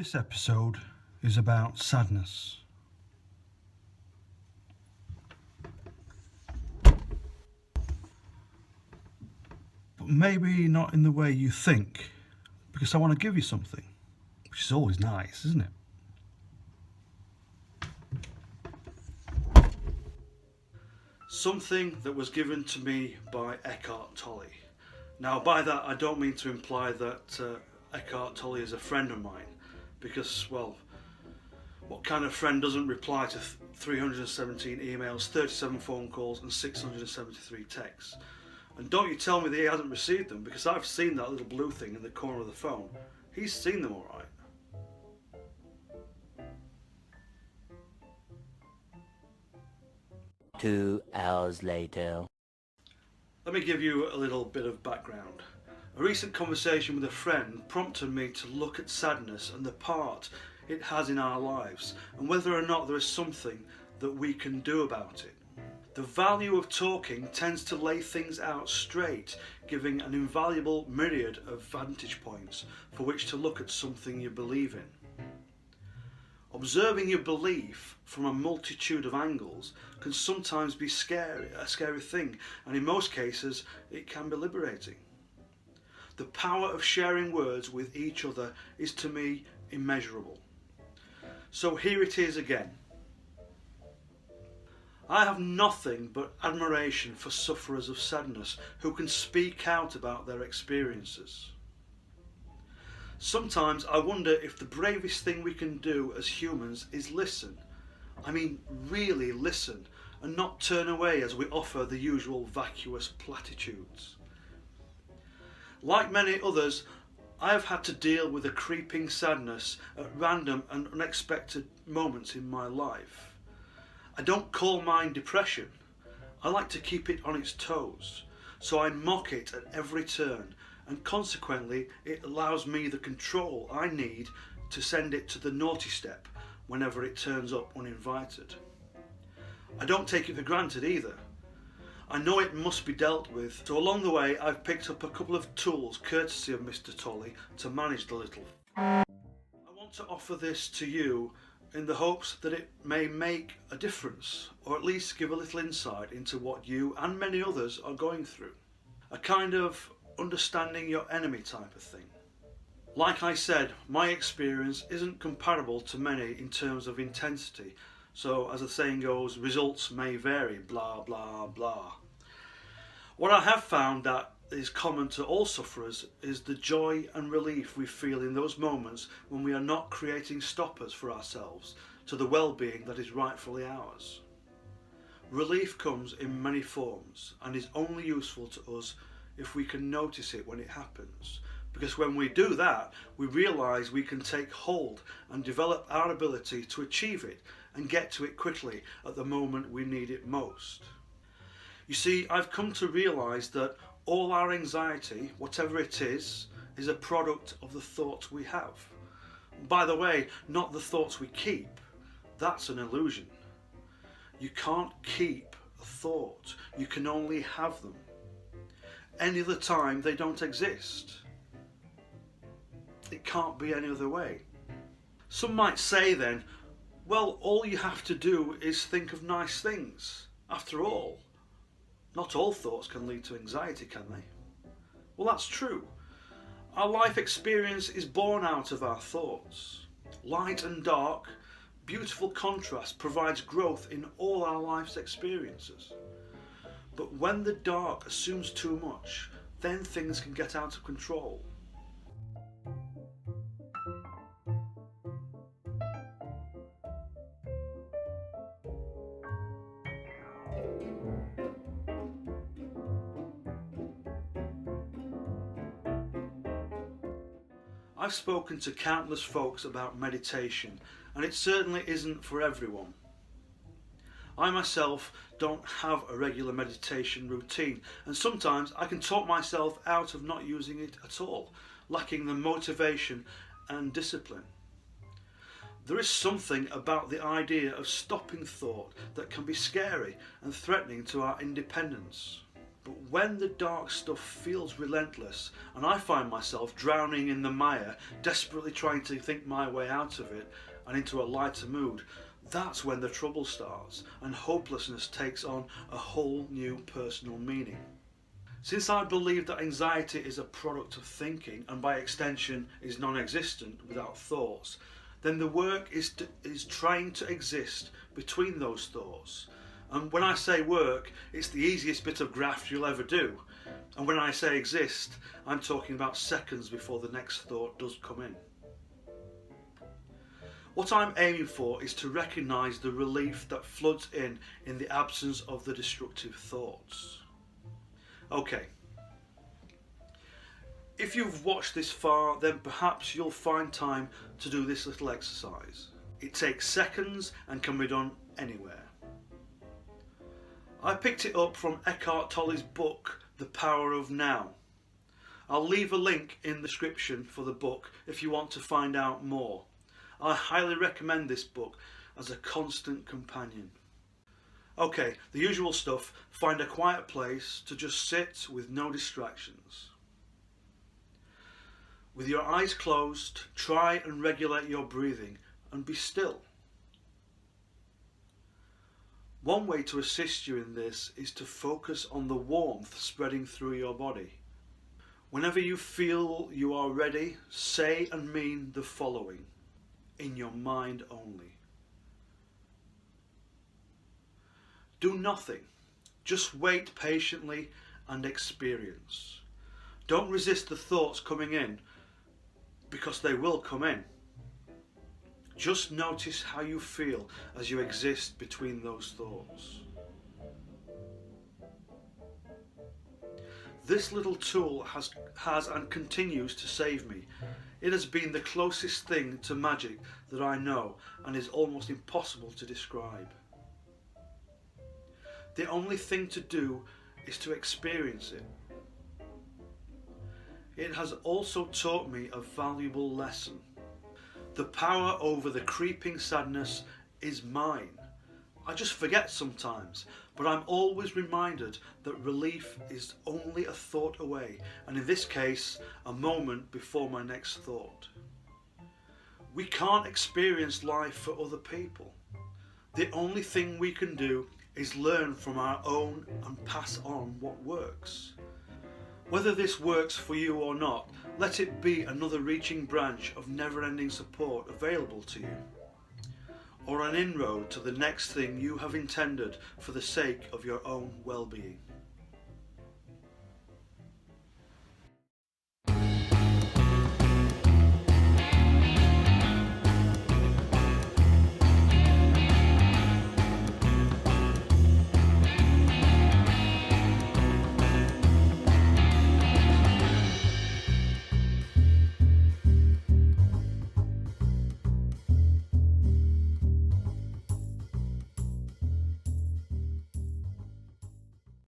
This episode is about sadness. But maybe not in the way you think, because I want to give you something, which is always nice, isn't it? Something that was given to me by Eckhart Tolle. Now, by that, I don't mean to imply that Eckhart Tolle is a friend of mine, because, well, what kind of friend doesn't reply to 317 emails, 37 phone calls, and 673 texts? And don't you tell me that he hasn't received them, because I've seen that little blue thing in the corner of the phone. He's seen them all right. 2 hours later. Let me give you a little bit of background. A recent conversation with a friend prompted me to look at sadness and the part it has in our lives, and whether or not there is something that we can do about it. The value of talking tends to lay things out straight, giving an invaluable myriad of vantage points for which to look at something you believe in. Observing your belief from a multitude of angles can sometimes be a scary thing, and in most cases it can be liberating. The power of sharing words with each other is, to me, immeasurable. So here it is again. I have nothing but admiration for sufferers of sadness who can speak out about their experiences. Sometimes I wonder if the bravest thing we can do as humans is listen. I mean, really listen, and not turn away as we offer the usual vacuous platitudes. Like many others, I have had to deal with a creeping sadness at random and unexpected moments in my life. I don't call mine depression. I like to keep it on its toes, so I mock it at every turn, and consequently it allows me the control I need to send it to the naughty step whenever it turns up uninvited. I don't take it for granted either. I know it must be dealt with, so along the way I've picked up a couple of tools courtesy of Mr. Tolle to manage the little. I want to offer this to you in the hopes that it may make a difference, or at least give a little insight into what you and many others are going through. A kind of understanding your enemy type of thing. Like I said, my experience isn't comparable to many in terms of intensity, so as the saying goes, results may vary, blah blah blah. What I have found that is common to all sufferers is the joy and relief we feel in those moments when we are not creating stoppers for ourselves to the well-being that is rightfully ours. Relief comes in many forms and is only useful to us if we can notice it when it happens, because when we do that, we realise we can take hold and develop our ability to achieve it and get to it quickly at the moment we need it most. You see, I've come to realise that all our anxiety, whatever it is a product of the thoughts we have. By the way, not the thoughts we keep. That's an illusion. You can't keep a thought, you can only have them. Any other time they don't exist. It can't be any other way. Some might say then, well, all you have to do is think of nice things. After all, not all thoughts can lead to anxiety, can they? Well, that's true. Our life experience is born out of our thoughts. Light and dark, beautiful contrast provides growth in all our life's experiences. But when the dark assumes too much, then things can get out of control. I've spoken to countless folks about meditation, and it certainly isn't for everyone. I myself don't have a regular meditation routine, and sometimes I can talk myself out of not using it at all, lacking the motivation and discipline. There is something about the idea of stopping thought that can be scary and threatening to our independence. But when the dark stuff feels relentless and I find myself drowning in the mire, desperately trying to think my way out of it and into a lighter mood, that's when the trouble starts and hopelessness takes on a whole new personal meaning. Since I believe that anxiety is a product of thinking and by extension is non-existent without thoughts, then the work is trying to exist between those thoughts. And when I say work, it's the easiest bit of graft you'll ever do. And when I say exist, I'm talking about seconds before the next thought does come in. What I'm aiming for is to recognise the relief that floods in the absence of the destructive thoughts. Okay. If you've watched this far, then perhaps you'll find time to do this little exercise. It takes seconds and can be done anywhere. I picked it up from Eckhart Tolle's book, The Power of Now. I'll leave a link in the description for the book if you want to find out more. I highly recommend this book as a constant companion. Okay, the usual stuff. Find a quiet place to just sit with no distractions. With your eyes closed, try and regulate your breathing and be still. One way to assist you in this is to focus on the warmth spreading through your body. Whenever you feel you are ready, say and mean the following, in your mind only. Do nothing, just wait patiently and experience. Don't resist the thoughts coming in, because they will come in. Just notice how you feel as you exist between those thoughts. This little tool has and continues to save me. It has been the closest thing to magic that I know and is almost impossible to describe. The only thing to do is to experience it. It has also taught me a valuable lesson. The power over the creeping sadness is mine. I just forget sometimes, but I'm always reminded that relief is only a thought away, and in this case, a moment before my next thought. We can't experience life for other people. The only thing we can do is learn from our own and pass on what works. Whether this works for you or not, let it be another reaching branch of never-ending support available to you, or an inroad to the next thing you have intended for the sake of your own well-being.